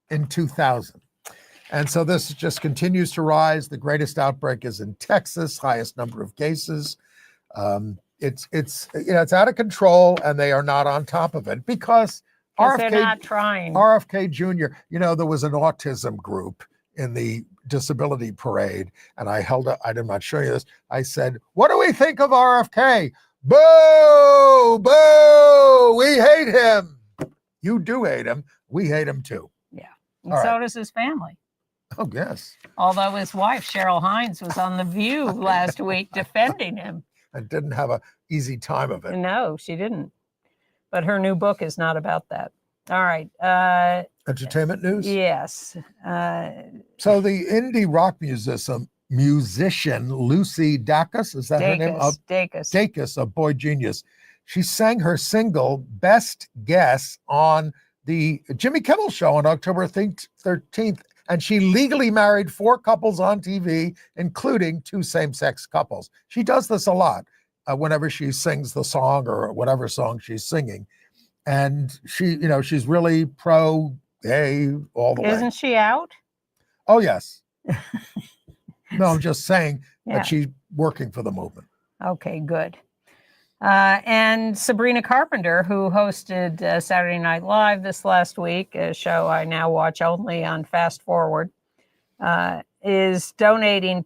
in 2000. And so this just continues to rise. The greatest outbreak is in Texas, highest number of cases. It's out of control, and they are not on top of it because they're not trying. RFK Jr., there was an autism group in the disability parade, and I did not show you this. I said, what do we think of RFK? Boo, boo, we hate him. You do hate him. We hate him too. Yeah. And so does his family. Oh, yes. Although his wife, Cheryl Hines, was on The View last week defending him. And didn't have an easy time of it. No, she didn't. But her new book is not about that. All right. Entertainment news? Yes. So the indie rock musician Lucy Dacus, is that her name? Dacus of Boy Genius. She sang her single Best Guess on the Jimmy Kimmel Show on October 13th, and she legally married 4 couples on TV, including 2 same-sex couples. She does this a lot whenever she sings the song or whatever song she's singing. And she's really pro-gay all the way. Isn't she out? Oh, yes. No, I'm just saying that she's working for the movement. Okay, good. And Sabrina Carpenter, who hosted Saturday Night Live this last week, a show I now watch only on Fast Forward, is donating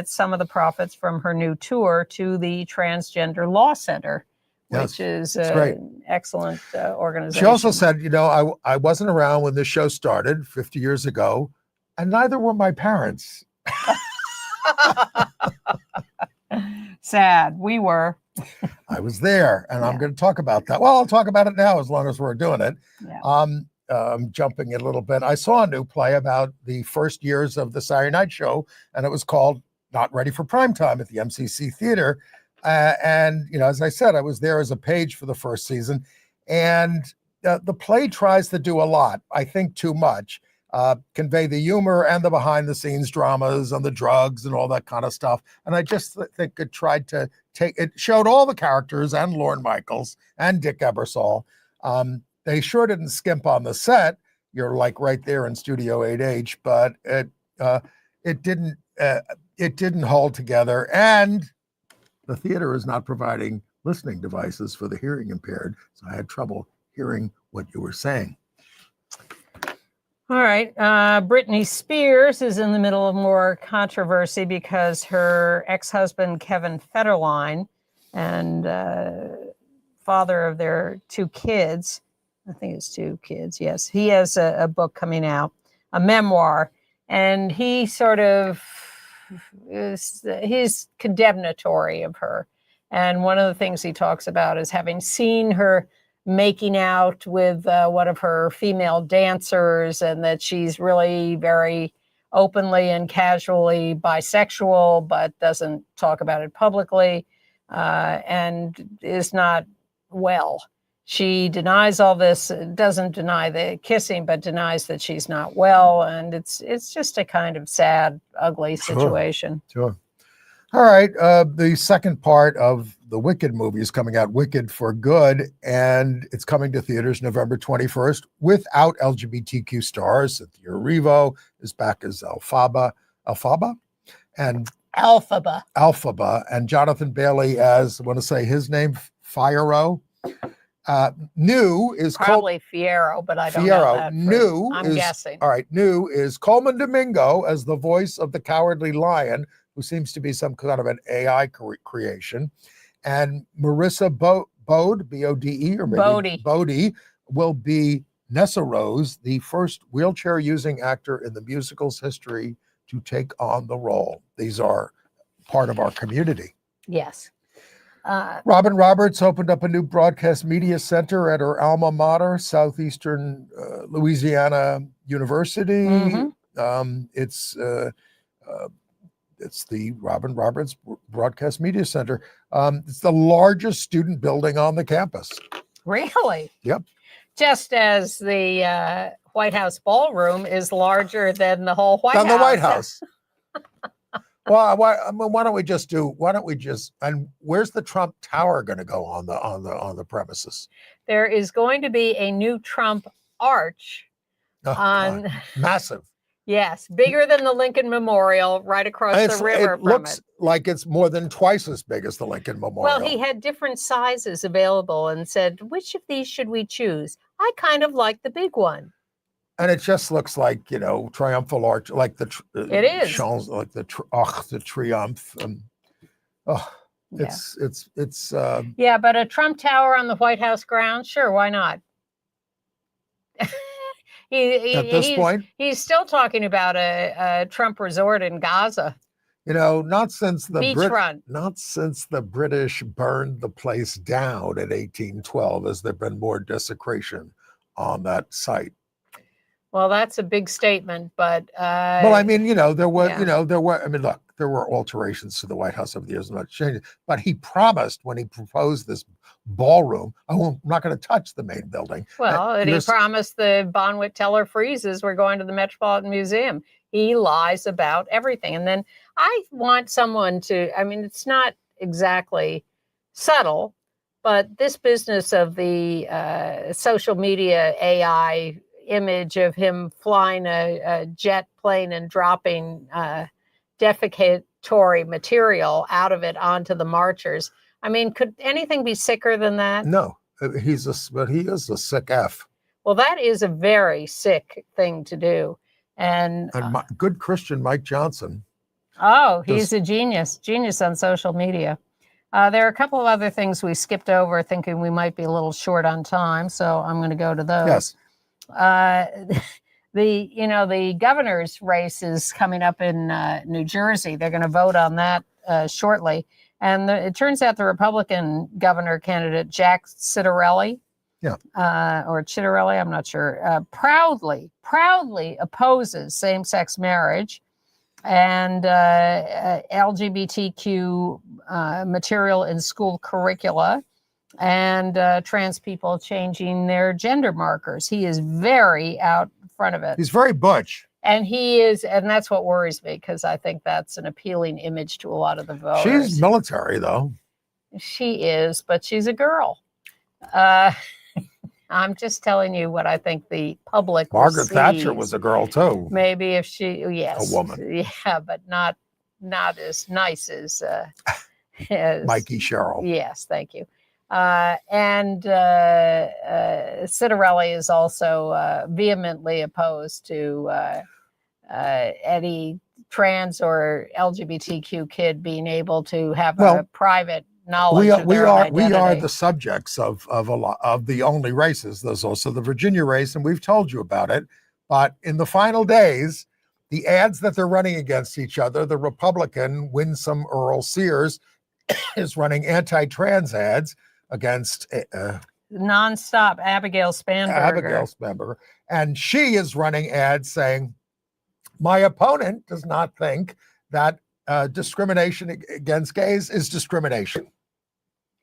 some of the profits from her new tour to the Transgender Law Center, which is an excellent organization. She also said, I wasn't around when this show started 50 years ago, and neither were my parents. Sad. We were. I was there, and I'm going to talk about that. Well, I'll talk about it now as long as we're doing it. Yeah. I'm jumping a little bit. I saw a new play about the first years of the Saturday Night Show, and it was called Not Ready for Primetime at the MCC Theater. And, as I said, I was there as a page for the first season. And the play tries to do a lot, I think too much, convey the humor and the behind-the-scenes dramas and the drugs and all that kind of stuff. And I just think it tried to it showed all the characters and Lorne Michaels and Dick Ebersol. They sure didn't skimp on the set. You're like right there in Studio 8H, but it didn't hold together. And the theater is not providing listening devices for the hearing impaired, so I had trouble hearing what you were saying. All right. Britney Spears is in the middle of more controversy because her ex-husband, Kevin Federline, and father of their 2 kids, I think it's 2 kids, yes, he has a book coming out, a memoir, and he sort of he's condemnatory of her. And one of the things he talks about is having seen her making out with one of her female dancers, and that she's really very openly and casually bisexual, but doesn't talk about it publicly, and is not well. She denies all this, doesn't deny the kissing, but denies that she's not well. And it's just a kind of sad, ugly situation. Sure. All right. The second part of the Wicked movie is coming out, Wicked for Good, and it's coming to theaters November 21st without LGBTQ stars. Cynthia Erivo is back as Elphaba, and Elphaba, and Jonathan Bailey as, I want to say his name, Fiero. New is probably Fiero, but I don't know that. New I'm is guessing. All right. New is Coleman Domingo as the voice of the Cowardly Lion, who seems to be some kind of an AI creation, and Marissa Bode, B-O-D-E, or maybe Bodie, will be Nessa Rose, the first wheelchair-using actor in the musical's history to take on the role. These are part of our community. Yes. Robin Roberts opened up a new broadcast media center at her alma mater, Southeastern Louisiana University. Mm-hmm. It's the Robin Roberts Broadcast Media Center. It's the largest student building on the campus. Really? Yep. Just as the White House ballroom is larger than the whole White House. Than the White House. Well, why don't we just, and where's the Trump Tower going to go on the premises? There is going to be a new Trump arch on massive. Yes, bigger than the Lincoln Memorial, right across the river. It looks like it's more than twice as big as the Lincoln Memorial. Well, he had different sizes available and said, which of these should we choose? I kind of like the big one. And it just looks like, triumphal arch, like the it is like the triumph. It's yeah, but a Trump Tower on the White House grounds, sure, why not? At this point, he's still talking about a Trump resort in Gaza. Not since the British burned the place down in 1812 has there been more desecration on that site. Well, that's a big statement, but well, I mean, there were alterations to the White House over the years, not changes. But he promised when he proposed this ballroom, I'm not going to touch the main building. Well, and he promised the Bonwit Teller friezes were going to the Metropolitan Museum. He lies about everything. And then I want someone to, it's not exactly subtle, but this business of the social media AI image of him flying a jet plane and dropping defecatory material out of it onto the marchers. Could anything be sicker than that? No, but he is a sick F. Well, that is a very sick thing to do. And good Christian Mike Johnson. Oh, he's a genius on social media. There are a couple of other things we skipped over thinking we might be a little short on time. So I'm going to go to those. Yes. The governor's race is coming up in New Jersey. They're going to vote on that shortly. And it turns out the Republican governor candidate, Jack Ciattarelli, or Chittarelli, I'm not sure, proudly opposes same-sex marriage and LGBTQ material in school curricula, and trans people changing their gender markers. He is very out front of it. He's very butch. And and that's what worries me, because I think that's an appealing image to a lot of the voters. She's military, though. She is, but she's a girl. I'm just telling you what I think the public Margaret Thatcher was a girl, too. Maybe if she, yes. A woman. Yeah, but not as nice as is Mikey Sherrill. Yes, thank you. And Citarelli is also vehemently opposed to any trans or LGBTQ kid being able to have Well, a private knowledge of their own identity. We are the subjects of a lot of the only races. There's also the Virginia race, and we've told you about it. But in the final days, the ads that they're running against each other, the Republican Winsome Earl Sears is running anti-trans ads against nonstop Abigail Spanberger. And she is running ads saying, my opponent does not think that discrimination against gays is discrimination.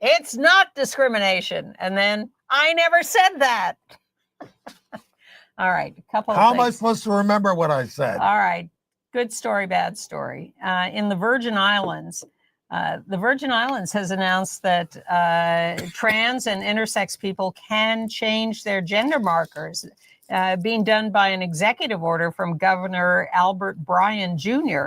It's not discrimination. And then, I never said that. All right, a couple of How things. am I supposed to remember what I said? All right, good story, bad story. In the Virgin Islands has announced that trans and intersex people can change their gender markers, being done by an executive order from Governor Albert Bryan Jr.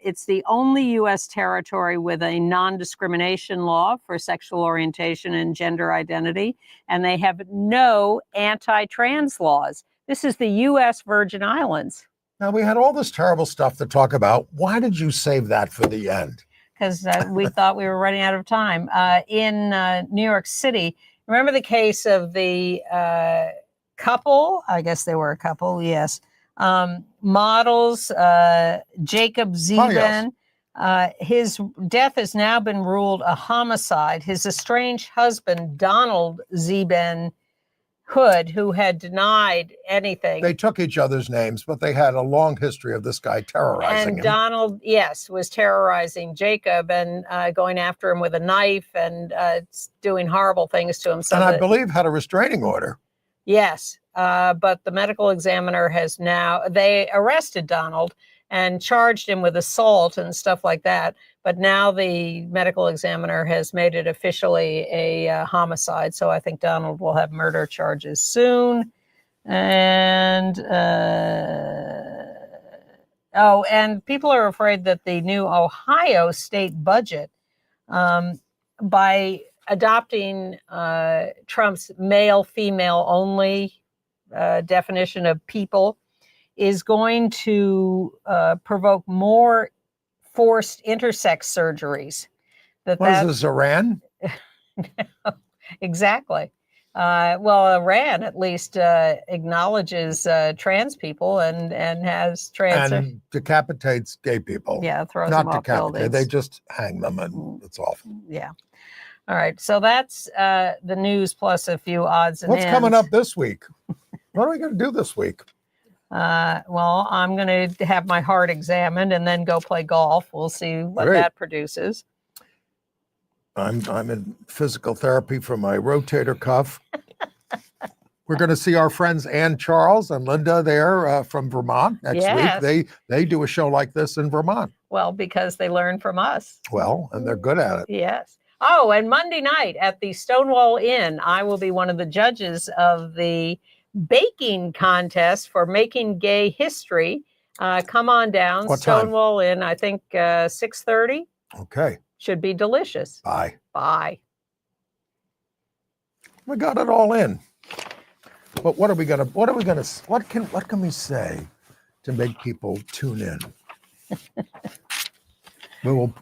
It's the only U.S. territory with a non-discrimination law for sexual orientation and gender identity, and they have no anti-trans laws. This is the U.S. Virgin Islands. Now, we had all this terrible stuff to talk about. Why did you save that for the end? Because we thought we were running out of time. In New York City, remember the case of the couple? I guess they were a couple, yes. Models, Jacob Zeben. Oh, yes. His death has now been ruled a homicide. His estranged husband, Donald Zeben Hood, who had denied anything. They took each other's names, but they had a long history of this guy terrorizing him. Donald, yes, was terrorizing Jacob and going after him with a knife and doing horrible things to him. So and I believe had a restraining order. Yes, but the medical examiner they arrested Donald and charged him with assault and stuff like that. But now the medical examiner has made it officially a homicide. So I think Donald will have murder charges soon. And, and people are afraid that the new Ohio state budget, by adopting Trump's male-female only definition of people, is going to provoke more forced intersex surgeries. What is this, Iran? Exactly. Well, Iran at least acknowledges trans people and has trans and decapitates gay people. Yeah, throws not them off decapitate. buildings. They just hang them, and it's awful. Yeah. All right. So that's the news plus a few odds and What's ends. coming up this week? What are we going to do this week? Well, I'm going to have my heart examined and then go play golf. We'll see what Great. that produces. I'm in physical therapy for my rotator cuff. We're going to see our friends Ann Charles and Linda there from Vermont next week. They do a show like this in Vermont. Well, because they learn from us. Well, and they're good at it. Yes. Oh, and Monday night at the Stonewall Inn, I will be one of the judges of the baking contest for Making Gay History. Come on down. What time? Stonewall Inn, I think 6:30. Okay. Should be delicious. Bye. Bye. We got it all in. But what can we say to make people tune in? We will